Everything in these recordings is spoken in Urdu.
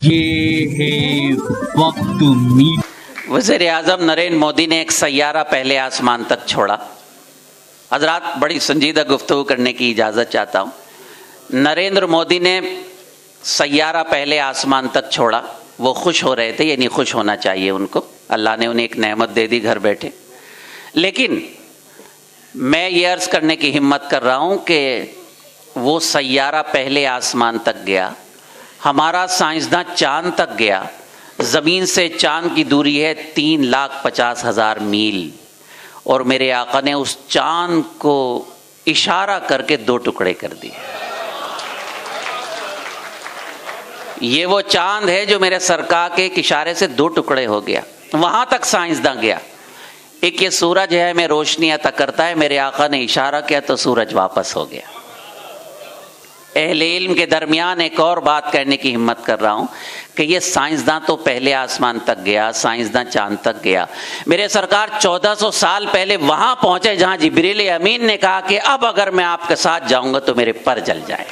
یہ ہے وقت وزیر اعظم نریندر مودی نے ایک سیارہ پہلے آسمان تک چھوڑا۔ حضرات بڑی سنجیدہ گفتگو کرنے کی اجازت چاہتا ہوں۔ نریندر مودی نے سیارہ پہلے آسمان تک چھوڑا، وہ خوش ہو رہے تھے، یعنی خوش ہونا چاہیے ان کو، اللہ نے انہیں ایک نعمت دے دی گھر بیٹھے۔ لیکن میں یہ عرض کرنے کی ہمت کر رہا ہوں کہ وہ سیارہ پہلے آسمان تک گیا، ہمارا سائنسداں چاند تک گیا، زمین سے چاند کی دوری ہے 3,50,000 میل، اور میرے آقا نے اس چاند کو اشارہ کر کے 2 ٹکڑے کر دیے۔ یہ وہ چاند ہے جو میرے سرکار کے ایک اشارے سے 2 ٹکڑے ہو گیا، وہاں تک سائنسداں گیا۔ ایک یہ سورج ہے، میں روشنی عطا کرتا ہے، میرے آقا نے اشارہ کیا تو سورج واپس ہو گیا۔ اہل علم کے درمیان ایک اور بات کہنے کی ہمت کر رہا ہوں کہ یہ سائنسداں تو پہلے آسمان تک گیا، سائنسداں چاند تک گیا، میرے سرکار 1400 سال پہلے وہاں پہنچے جہاں جبریل امین نے کہا کہ اب اگر میں آپ کے ساتھ جاؤں گا تو میرے پر جل جائے۔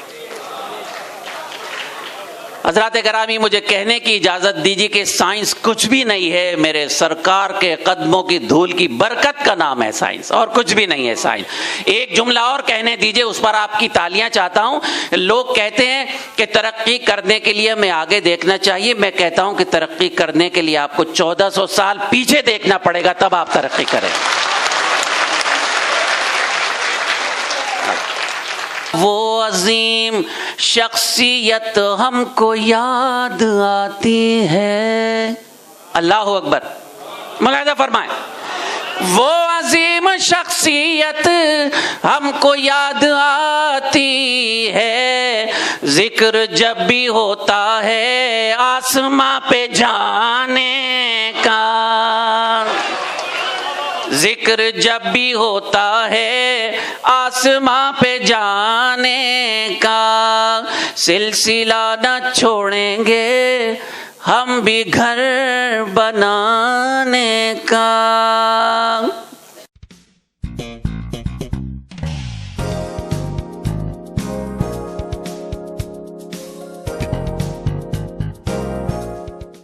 حضرات گرامی، مجھے کہنے کی اجازت دیجیے کہ سائنس کچھ بھی نہیں ہے، میرے سرکار کے قدموں کی دھول کی برکت کا نام ہے سائنس، اور کچھ بھی نہیں ہے سائنس۔ ایک جملہ اور کہنے دیجیے، اس پر آپ کی تالیاں چاہتا ہوں۔ لوگ کہتے ہیں کہ ترقی کرنے کے لیے ہمیں آگے دیکھنا چاہیے، میں کہتا ہوں کہ ترقی کرنے کے لیے آپ کو 1400 سال پیچھے دیکھنا پڑے گا، تب آپ ترقی کریں۔ وہ عظیم شخصیت ہم کو یاد آتی ہے، اللہ اکبر، ملاحظہ فرمائیں، وہ عظیم شخصیت ہم کو یاد آتی ہے، ذکر جب بھی ہوتا ہے آسماں پہ جانے کا، ذکر جب بھی ہوتا ہے آسماں پہ جانے کا، سلسلہ نہ چھوڑیں گے ہم بھی گھر بنانے کا۔